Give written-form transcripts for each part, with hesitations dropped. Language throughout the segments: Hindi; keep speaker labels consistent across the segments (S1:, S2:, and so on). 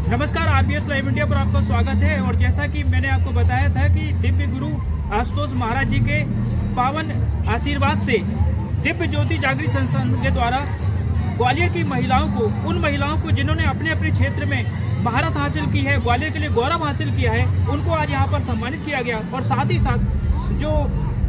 S1: नमस्कार, आरबीएस लाइव इंडिया पर आपका स्वागत है। और जैसा कि मैंने आपको बताया था कि दिव्य गुरु आशुतोष महाराज जी के पावन आशीर्वाद से दिव्य ज्योति जागृत संस्थान के द्वारा ग्वालियर की महिलाओं को, उन महिलाओं को जिन्होंने अपने अपने क्षेत्र में महारत हासिल की है, ग्वालियर के लिए गौरव हासिल किया है, उनको आज यहाँ पर सम्मानित किया गया। और साथ ही साथ जो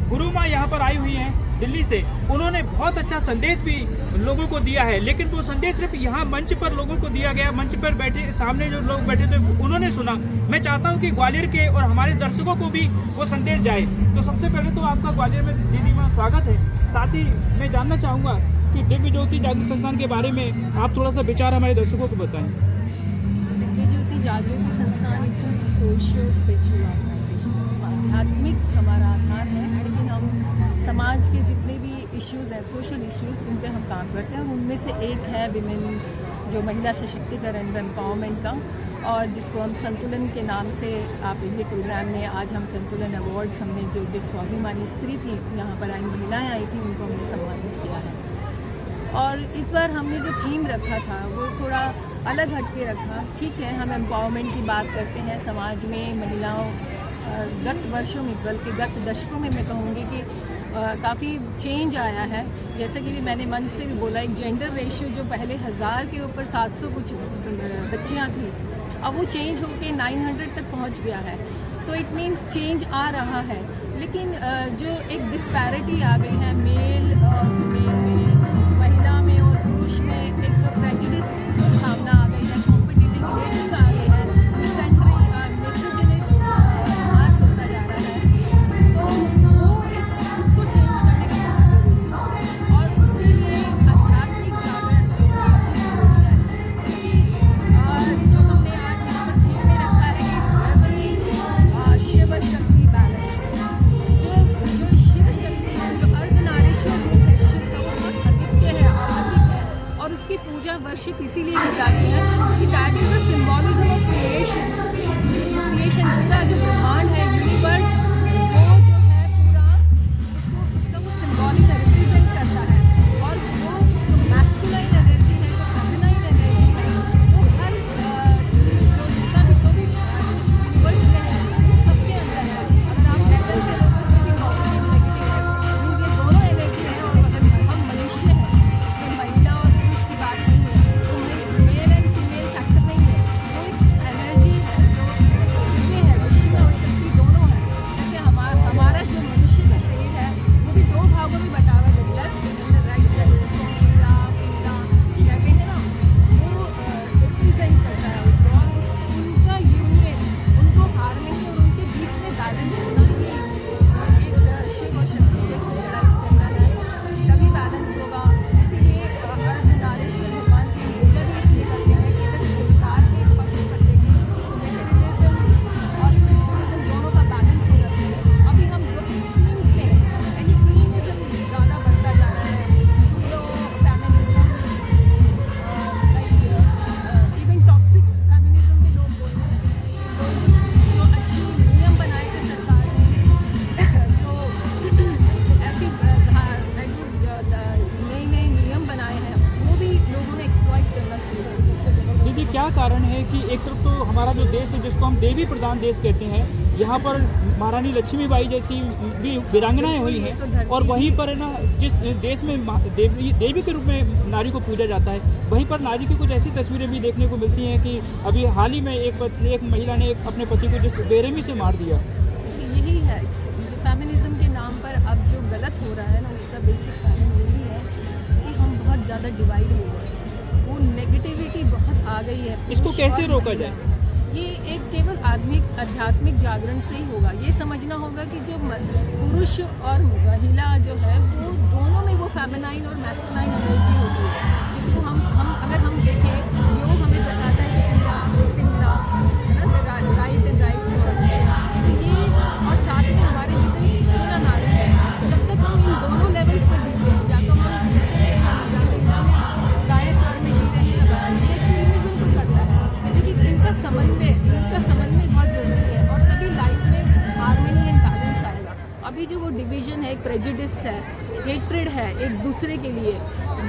S1: गुरु माँ यहाँ पर आई हुई हैं दिल्ली से, उन्होंने बहुत अच्छा संदेश भी लोगों को दिया है। लेकिन वो संदेश सिर्फ यहाँ मंच पर लोगों को दिया गया, मंच पर बैठे सामने जो लोग बैठे थे उन्होंने सुना। मैं चाहता हूँ कि ग्वालियर के और हमारे दर्शकों को भी वो संदेश जाए। तो सबसे पहले तो आपका ग्वालियर में दीदी माँ स्वागत है। साथ ही मैं जानना चाहूँगा कि दिव्य ज्योति जागृत संस्थान के बारे में आप थोड़ा सा विचार हमारे दर्शकों को बताएं।
S2: दिव्य ज्योति जागृति संस्थान एक सोशल स्पिरिचुअल ऑर्गेनाइजेशन, आध्यात्मिक हमारा आधार है, लेकिन हम समाज के जितने भी इश्यूज़ हैं, सोशल इश्यूज़, उन पे हम काम करते हैं। उनमें से एक है विमेन, जो महिला सशक्तिकरण एम्पावरमेंट का, और जिसको हम संतुलन के नाम से आप ये प्रोग्राम में आज हम संतुलन अवार्ड्स, हमने जो स्वाभिमानी स्त्री थी, यहाँ पर आई महिलाएँ आई थी, उनको हमने सम्मानित किया है। और इस बार हमने जो थीम रखा था वो थोड़ा अलग हटके रखा। ठीक है, हम एम्पावरमेंट की बात करते हैं, समाज में महिलाओं गत वर्षों में, बल्कि गत दशकों में मैं कहूँगी कि काफ़ी चेंज आया है। जैसे कि मैंने मंच से भी बोला, एक जेंडर रेशियो जो पहले 1000 के ऊपर 700 कुछ बच्चियाँ थी, अब वो चेंज होकर 900 तक पहुँच गया है। तो इट मीन्स चेंज आ रहा है। लेकिन जो एक डिस्पैरिटी आ गई है मेल और फीमेल में, महिला में और पुरुष में, एक तो प्रेजुडिस भावना आ गई है, कॉम्पिटिटिव रेटिंग आ गई है, मिसोजिनिक समाज होता जा रहा है। तो वो उसको चेंज करने का बहुत ज़रूरी है, और उसके लिए आध्यात्मिक जागरण बहुत ज़रूरी है। और जो हमने आज यहाँ पर थीम में रखा है कि शिव शक्ति बैलेंस, जो शिव शक्ति है, जो अर्धनारीश्वर रूप है शिव का, वो बहुत अधिक है, और उसकी पूजा वर्षिप इसीलिए की जाती है कि that is the symbolism of creation. पूरा जो ब्रह्मांड है, यूनिवर्स, वो जो है पूरा उसका वो सिम्बॉलिक रिप्रेजेंट करता है। और वो जो मैस्कुलाइन एनर्जी है, जो फेमिनाइन एनर्जी है, वो हर जो भी यूनिवर्स में है, सबके अंदर है। अगर आप मेटल से लोग उसमें भी पॉजिटिव नेगेटिव है, मीन्स ये दोनों एनर्जी है। और अगर हम मनुष्य हैं, इसमें महिला और पुरुष की बात नहीं है, तो मेल एंड फीमेल फैक्टर नहीं है, वो एक एनर्जी है जो ये है, विश्व और शक्ति दोनों है। जैसे हमारा जो मनुष्य का शरीर है, वो भी दो भागों में बटा हुआ है, लेफ्ट एंड राइट साइड, जिसको पीला पीला कहते हैं ना, वो रिप्रेजेंट करता है उसको। और उनका यूनियन, उनको हार्मनी और उनके बीच में बैलेंस होना, ये इस शिव और शक्ति को सिंबलाइज करना है, तभी बैलेंस होगा। इसीलिए अर्धनारीश्वर भगवान की पूजा भी इसलिए करते हैं कि अगर संसार के पक्ष पर देखें तो मेटेरियलिज्म और स्पिरिचुअलिज्म दोनों का बैलेंस होना चाहिए। अभी हम दो एक्सट्रीम्स में, एक्सट्रीमिज्म ज़्यादा बढ़ता जा रहा है, pseudo feminism, like even toxic feminism भी लोग बोल रहे हैं। जो अच्छी नियम बनाए थे सरकार ने, जो ऐसी नए नए नियम बनाए हैं, वो भी लोगों ने एक्सप्लॉइट करना शुरू कर दिया।
S1: दीदी, क्या कारण है कि एक तरफ तो हमारा जो देश है, जिसको हम देवी प्रधान देश कहते हैं, यहाँ पर महारानी लक्ष्मीबाई जैसी भी वीरांगनाएं हुई हैं, और वहीं पर है ना, जिस देश में देवी के रूप में नारी को पूजा जाता है, वहीं पर नारी की कुछ ऐसी तस्वीरें भी देखने को मिलती हैं कि अभी हाल ही में एक महिला ने अपने पति को जिस बेरहमी से मार दिया।
S2: यही है फेमिनिज्म के नाम पर अब जो गलत हो रहा है ना, उसका बेसिक कारण यही है कि हम बहुत ज़्यादा डिवाइड हो गए हैं, वो नेगेटिविटी बहुत आ गई है।
S1: इसको कैसे रोका जाए?
S2: ये एक केवल आध्यात्मिक जागरण से ही होगा। ये समझना होगा कि जो पुरुष और महिला जो है, वो दोनों में वो फेमिनाइन और मैस्कुलाइन एनर्जी होती है, जिसको हम अगर हम देखें, योग हमें बताता है कि पिंडा राइट एंड राइट, ये और साथ में हमारे जितनी सुषुम्ना नाड़ी है, जब तक हम इन दोनों लेवल्स पर जीते हैं, या तो हम दाएं स्वर में जी रहे हैं, ये एक्सट्रीमिज्म को करता है। लेकिन इनका समन्वय बहुत ज़रूरी है, और तभी लाइफ में हार्मनी एंड बैलेंस आएगा। अभी जो वो डिवीज़न है, एक प्रेजुडिस है, हेट्रेड है एक दूसरे के लिए,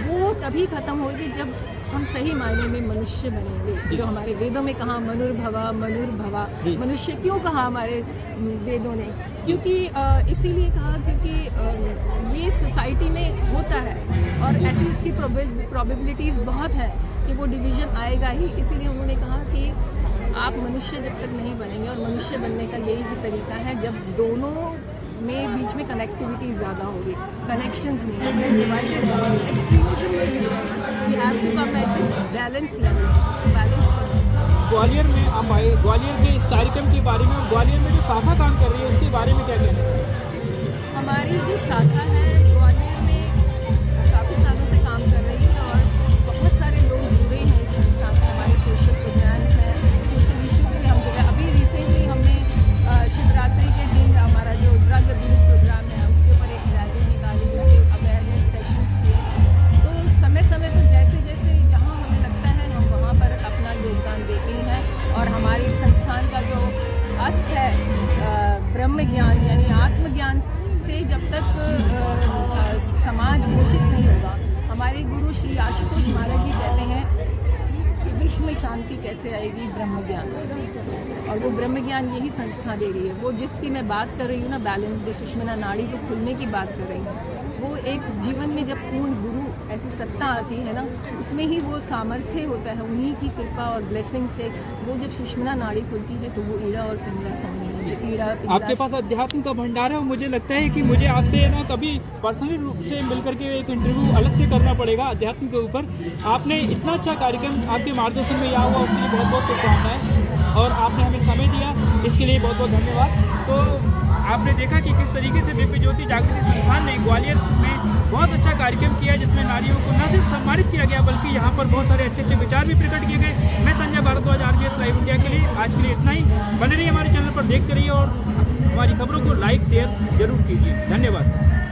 S2: वो तभी खत्म होगी जब हम सही मायने में मनुष्य बनेंगे। जो हमारे वेदों में कहा मनुर्भवा, मनुष्य क्यों कहा हमारे वेदों ने? क्योंकि इसीलिए कहा क्योंकि ये सोसाइटी में होता है और ऐसी इसकी प्रोबेबिलिटीज़ बहुत है कि वो डिवीज़न आएगा ही। इसीलिए उन्होंने कहा कि आप मनुष्य जब तक नहीं बनेंगे, और मनुष्य बनने का यही तरीका है जब दोनों में बीच में कनेक्टिविटी ज़्यादा होगी, कनेक्शंस नहीं होंगे, डिवाइडेड होंगे, एक्सट्रीमिज्म नहीं होगा। We have to come at balance level, balance करें।
S1: ग्वालियर में आप आए, ग्वालियर के इस कार्यक्रम के बारे में, ग्वालियर में जो शाखा काम कर रही है उसके बारे में क्या कहना है?
S2: हमारी जो शाखा है ग्वालियर में काफ़ी सालों से काम कर रही है और बहुत सारे लोग जुड़े हैं इस संस्था से। हमारे सोशल प्रोग्राम्स हैं, सोशल इश्यूज़ पे हम जगह, अभी रिसेंटली हमने शिवरात्रि के दिन हमारा जो ड्रग अब्यूज़ प्रोग्राम है उसके ऊपर एक रैली निकाली, उसके अवेयरनेस सेशंस किए। तो समय समय पर जैसे जैसे जहाँ हमें लगता है हम वहाँ पर अपना योगदान देते हैं। और हमारे संस्थान का जो अस्त है ब्रह्म ज्ञान यानी आत्मज्ञान से जब तक समाज पोषित नहीं होगा, हमारे गुरु श्री आशुतोष महाराज जी कहते हैं कि विश्व में शांति कैसे आएगी? ब्रह्म ज्ञान से। और वो ब्रह्म ज्ञान यही संस्था दे रही है। वो जिसकी मैं बात कर रही हूँ ना, बैलेंस, जो सुषुम्ना नाड़ी को खुलने की बात कर रही हूँ, वो एक जीवन में जब पूर्ण गुरु ऐसी सत्ता आती है ना, उसमें ही वो सामर्थ्य होता है। उन्हीं की कृपा और ब्लेसिंग से वो जब सुषुम्ना नाड़ी खुलती है तो वो ईड़ा और पिंगला समझ
S1: आपके पास अध्यात्म का भंडार है। और मुझे लगता है कि मुझे आपसे ना कभी पर्सनली रूप से मिलकर के एक इंटरव्यू अलग से करना पड़ेगा अध्यात्म के ऊपर। आपने इतना अच्छा कार्यक्रम आपके मार्गदर्शन में यहाँ हुआ, उसके लिए बहुत बहुत शुभकामनाएं, और आपने हमें समय दिया, इसके लिए बहुत बहुत धन्यवाद। तो आपने देखा कि किस तरीके से दिव्य ज्योति जागृति संस्थान ने ग्वालियर में बहुत अच्छा कार्यक्रम किया, जिसमें नारियों को न सिर्फ सम्मानित किया गया बल्कि यहाँ पर बहुत सारे अच्छे अच्छे विचार भी प्रकट किए गए। मैं Sanjay Bhardwaj, RBS live India के लिए आज के लिए इतना ही। बने रहिए हमारे चैनल पर, देखते रहिए और हमारी खबरों को लाइक शेयर जरूर कीजिए। धन्यवाद।